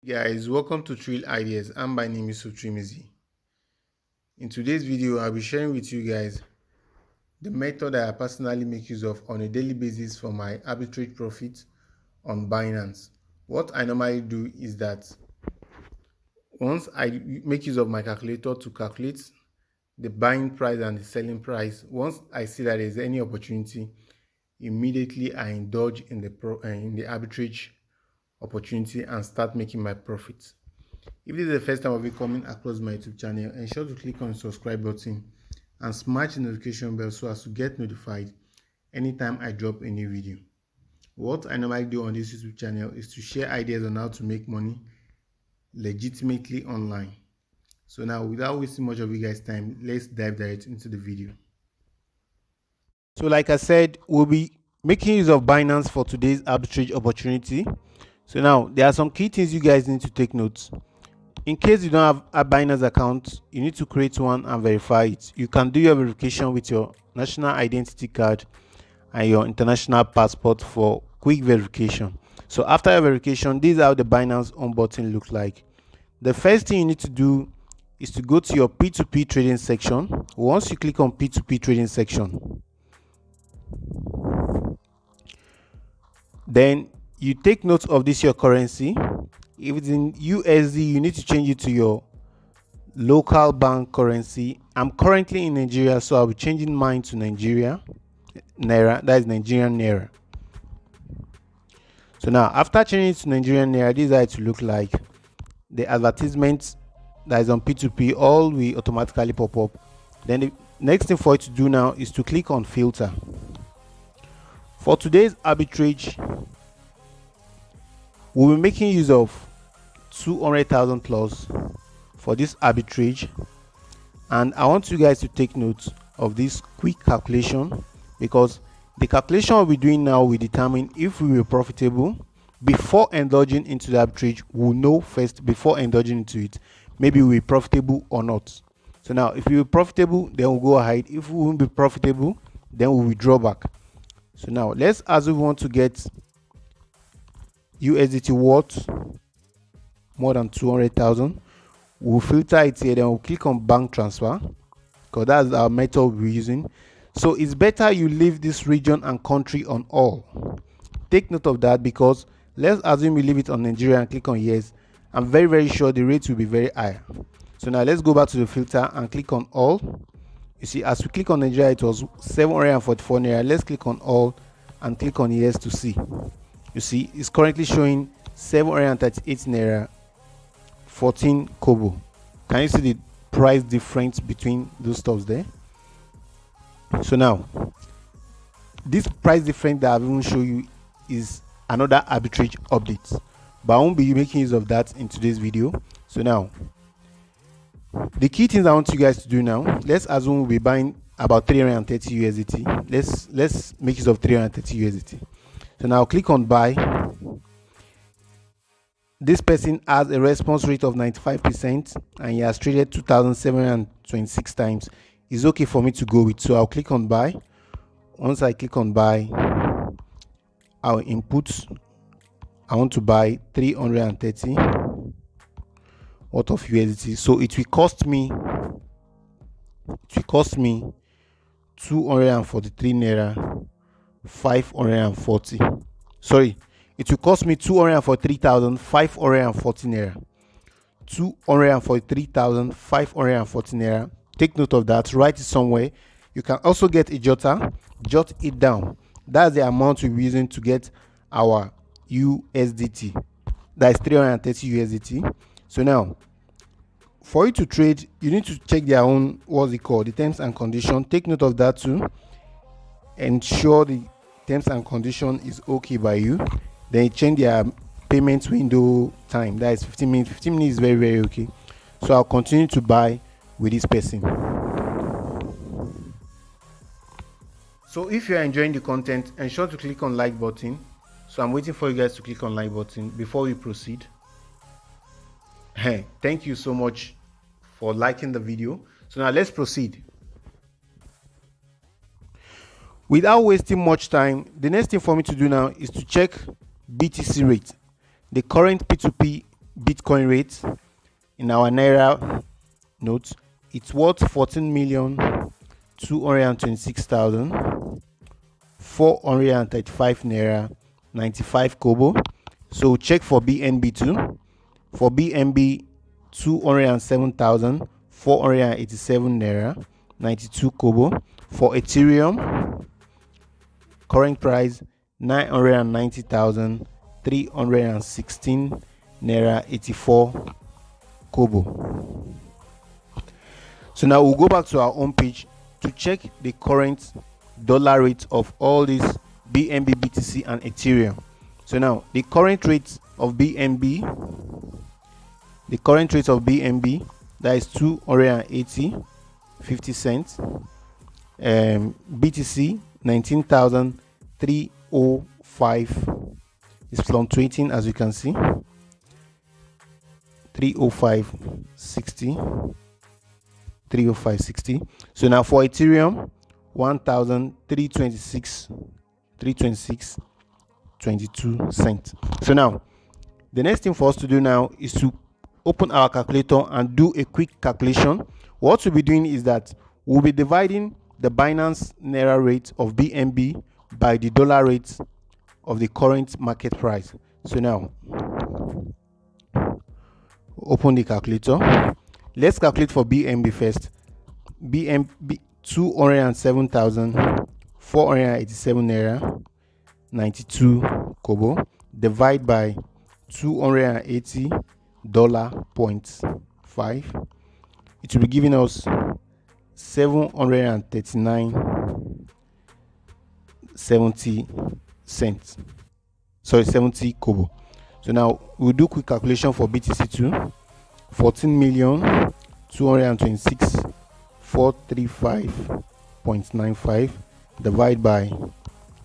Guys, welcome to Trill Ideas, and my name is Sutrimizi. In today's video, I'll be sharing with you guys the method that I personally make use of on a daily basis for my arbitrage profit on Binance. What I normally do is that once I make use of my calculator to calculate the buying price and the selling price, once I see that there's any opportunity, immediately I indulge in the arbitrage opportunity and start making my profits. If this is the first time of you coming across my YouTube channel, ensure to click on the subscribe button and smash the notification bell so as to get notified anytime I drop a new video. What I normally do on this YouTube channel is to share ideas on how to make money legitimately online. So now, without wasting much of you guys' time, let's dive direct into the video. So like I said, we'll be making use of Binance for today's arbitrage opportunity. So now, there are some key things you guys need to take notes. In case you don't have a Binance account, you need to create one and verify it. You can do your verification with your national identity card and your international passport for quick verification. So after your verification, this is how the Binance home button looks like. The first thing you need to do is to go to your P2P trading section. Once you click on P2P trading section, then you take note of this your currency. If it's in USD, you need to change it to your local bank currency. I'm currently in Nigeria, so I'll be changing mine to Nigeria Naira. That is Nigerian Naira. So now, after changing it to Nigerian Naira, this is how it will look like. The advertisement that is on P2P all will automatically pop up. Then the next thing for you to do now is to click on filter. For today's arbitrage, we'll be making use of 200,000 plus for this arbitrage, and I want you guys to take note of this quick calculation, because the calculation we'll be doing now will determine if we were profitable. Before indulging into the arbitrage, we'll know first before indulging into it maybe we're profitable or not. So now, if we were profitable, then we'll go ahead. If we won't be profitable, then we'll withdraw back. So now, let's assume we want to get USDT worth more than 200,000. We'll filter it here, then we'll click on bank transfer, because that's our method we're using. So it's better you leave this region and country on all. Take note of that, because let's assume you leave it on Nigeria and click on yes. I'm very sure the rate will be very high. So now let's go back to the filter and click on all. You see, as we click on Nigeria, it was 744 naira. Let's click on all and click on yes to see. You see, it's currently showing 738 naira 14 kobo. Can you see the price difference between those stuffs there? So now, this price difference that I've even shown you is another arbitrage update, but I won't be making use of that in today's video. So now, the key things I want you guys to do now, let's assume we'll be buying about 330 USDT. Let's make use of 330 USDT. So now click on buy. This person has a response rate of 95% and he has traded 2,726 times. It's okay for me to go with, so I'll click on buy. Once I click on buy, I'll input, I want to buy 330 worth of USDT. So it will cost me 243 naira 540. Sorry, it will cost me 243,540 naira. 243,540 naira. Take note of that, write it somewhere. You can also get a jotter, jot it down. That's the amount we're using to get our USDT. That is 330 USDT. So now, for you to trade, you need to check their own, what's it called, the terms and condition. Take note of that too. Ensure the terms and condition is okay by you. Then you change their payment window time. That is 15 minutes. 15 minutes is very okay. So I'll continue to buy with this person. So if you are enjoying the content, ensure to click on like button. So I'm waiting for you guys to click on like button before we proceed. Hey, thank you so much for liking the video. So now let's proceed. Without wasting much time, the next thing for me to do now is to check BTC rate, the current P2P Bitcoin rate in our Naira notes, it's worth 14,226,435 Naira 95 Kobo. So check for BNB too. For BNB, 207,487 Naira 92 Kobo. For Ethereum, current price 990,316 Naira 84 Kobo. So now we'll go back to our home page to check the current dollar rate of all these BNB, BTC, and Ethereum. So now the current rate of BNB, that is 280.50 cents. BTC 19,305 is fluctuating, as you can see, 305.60. So now for Ethereum, 1,326.22 cents. So now the next thing for us to do now is to open our calculator and do a quick calculation. What we'll be doing is that we'll be dividing the Binance Naira rate of BNB by the dollar rate of the current market price. So now open the calculator. Let's calculate for BNB first. BNB 207,487 Naira 92 Kobo divide by $280.5. It will be giving us 739.70 cents. Sorry, 70 Kobo. So now we'll do quick calculation for BTC too. 14,226,435.95 divide by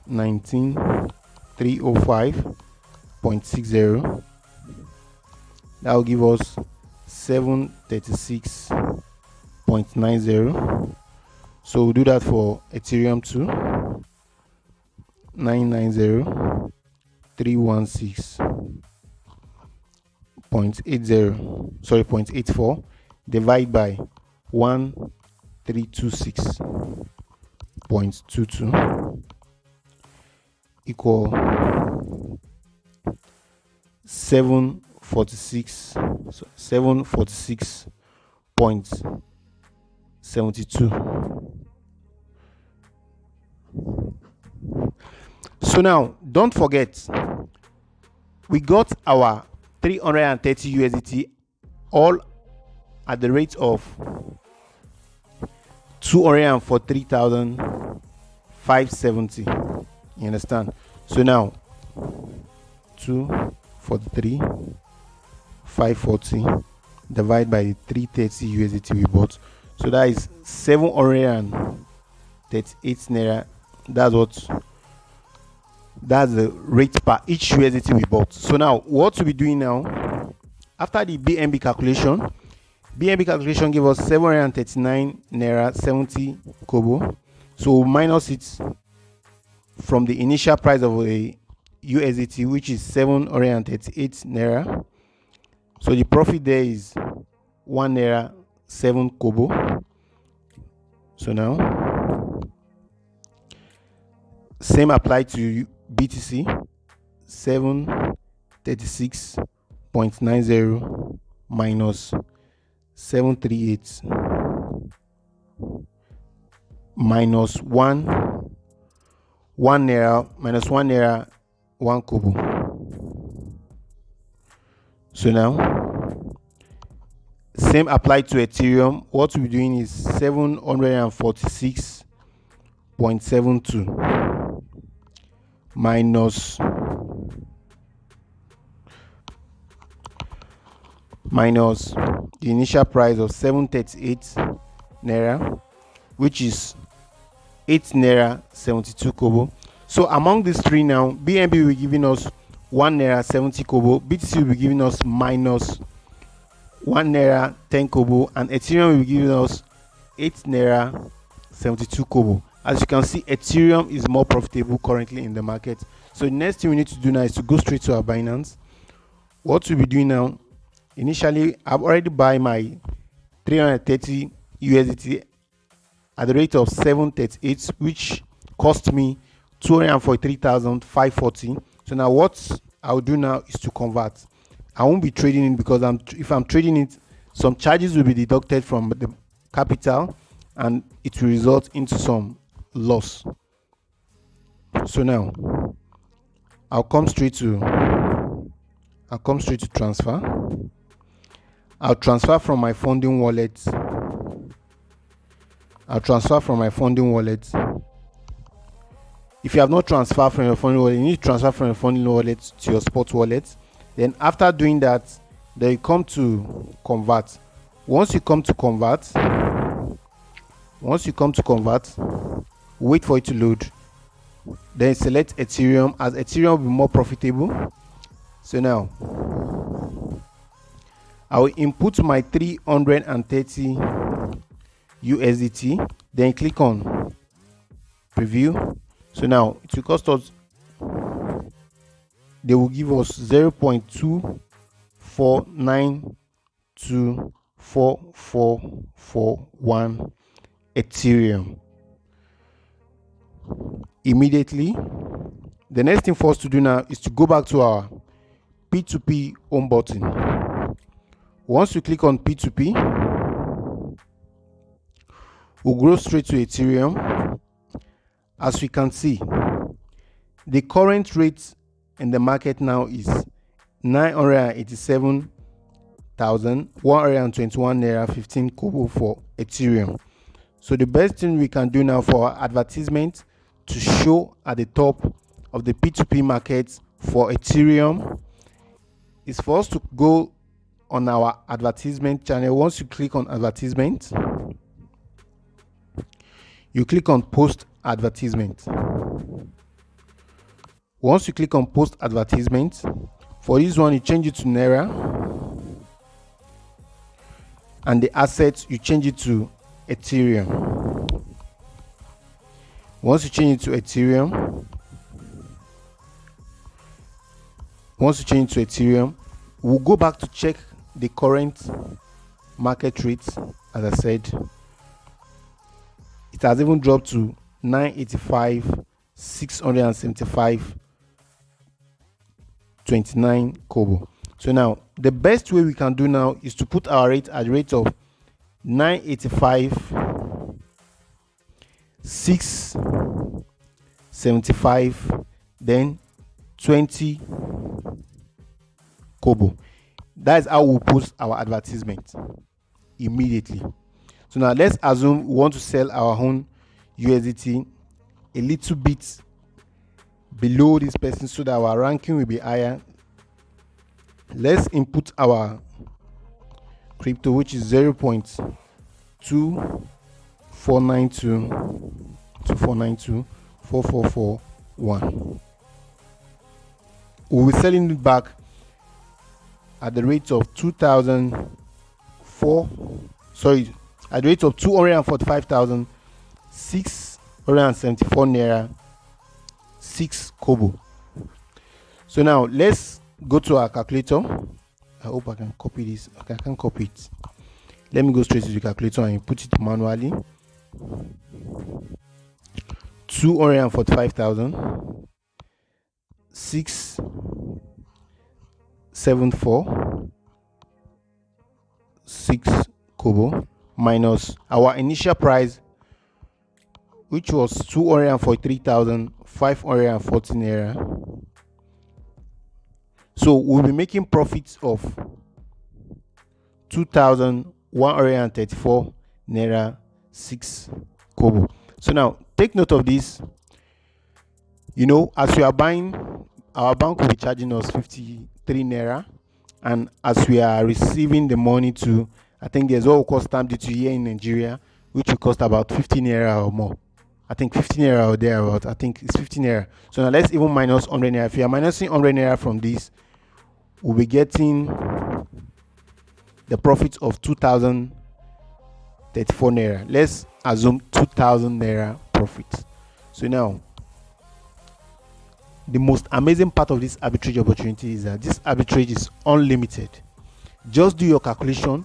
19,305.60. That will give us 736.90. So we'll do that for Ethereum too. 990,316.80. Sorry, 0.84 divide by 1326.22 equal 746.72. So now don't forget, we got our 330 USDT all at the rate of 243,570. You understand? So now 243,540 divided by the 330 USDT we bought. So that is 738 Naira. That's the rate per each USDT we bought. So now what we'll be doing now, after the BNB calculation gave us 739 Naira 70 Kobo. So we'll minus it from the initial price of a USDT, which is 738 Naira. So the profit there is 1 Naira 7 Kobo. So now same applied to BTC, 736.90 minus 738 minus 1 Naira minus 1 Naira 1 Kobo. So now same applied to Ethereum. What we're doing is 746.72 minus the initial price of 738 Naira, which is 8 Naira 72 Kobo. So among these three now, BNB will be giving us 1 Naira 70 Kobo, BTC will be giving us minus 1 Naira 10 Kobo, and Ethereum will be giving us 8 Naira 72 Kobo. As you can see, Ethereum is more profitable currently in the market. So the next thing we need to do now is to go straight to our Binance. What we'll be doing now Initially, I've already buy my 330 USDT at the rate of 738, which cost me 243,540. So now what I'll do now is to convert. I won't be trading it because if I'm trading it, some charges will be deducted from the capital and it will result into some loss. So now I'll come straight to transfer. I'll transfer from my funding wallet. If you have not transferred from your funding wallet, you need to transfer from your funding wallet to your spot wallet. Then after doing that, then you come to convert. Once you come to convert, wait for it to load. Then select Ethereum, as Ethereum will be more profitable. So now I will input my 330 USDT, then click on preview. So now it will cost us, they will give us 0.24924441 Ethereum. Immediately, the next thing for us to do now is to go back to our P2P home button. Once you click on P2P, we'll go straight to Ethereum. As we can see, the current rate in the market now is 987,121 naira 15 kobo for Ethereum. So the best thing we can do now for our advertisement to show at the top of the P2P market for Ethereum is for us to go on our advertisement channel. Once you click on advertisement, you click on post advertisement. Once you click on post advertisement, for this one you change it to naira, and the assets you change it to Ethereum. Once you change it to Ethereum, we'll go back to check the current market rates. As I said, it has even dropped to 985,675.29 kobo. So now the best way we can do now is to put our rate at the rate of 985,675, then 20 kobo. That is how we'll post our advertisement immediately. So now let's assume we want to sell our own USDT a little bit below this person so that our ranking will be higher. Let's input our crypto, which is 0.24924441. We'll be selling it back at the rate of 245,674 naira 6 kobo. So now let's go to our calculator. I hope I can copy this. Okay, I can copy it. Let me go straight to the calculator and put it manually. 245,674 6 kobo minus our initial price, which was 243,540 naira. So we'll be making profits of 2,134 naira 6 kobo. So now take note of this. You know, as we are buying, our bank will be charging us 53 naira, and as we are receiving the money to, I think there's what we call stamp duty here in Nigeria, which will cost about 15 naira or more. I think 15 naira or thereabout. I think it's 15 naira. So now let's even minus 100 naira. If you are minusing 100 naira from this, we'll be getting the profit of 2,034 naira. Let's assume 2,000 naira profit. So now, the most amazing part of this arbitrage opportunity is that this arbitrage is unlimited. Just do your calculation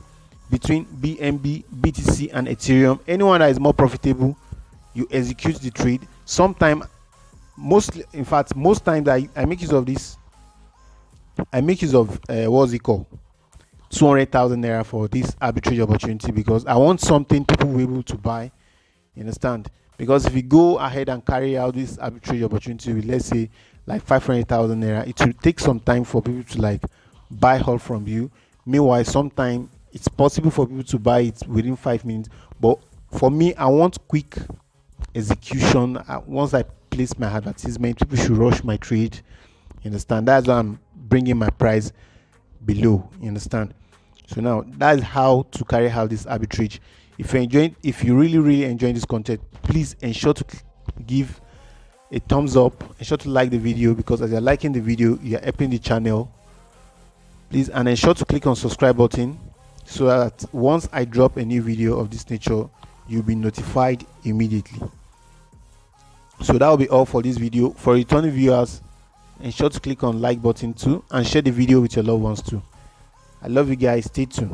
between BNB, BTC, and Ethereum. Anyone that is more profitable, you execute the trade. Sometimes, most times I make use of this. I make use of what's it called? 200,000 naira for this arbitrage opportunity, because I want something people will be able to buy. You understand? Because if you go ahead and carry out this arbitrage opportunity with, let's say, like 500,000 naira, it will take some time for people to like buy all from you. Meanwhile, sometimes it's possible for people to buy it within 5 minutes. But for me, I want quick execution. Once I place my advertisement, people should rush my trade. You understand? That's why I'm bringing my price below. You understand? So now that's how to carry out this arbitrage. If you really enjoy this content, please ensure to give a thumbs up, ensure to like the video, because as you're liking the video, you're helping the channel. Please, and ensure to click on subscribe button so that once I drop a new video of this nature, you'll be notified immediately. So that will be all for this video. For returning viewers, ensure to click on like button too, and share the video with your loved ones too. I love you guys. Stay tuned.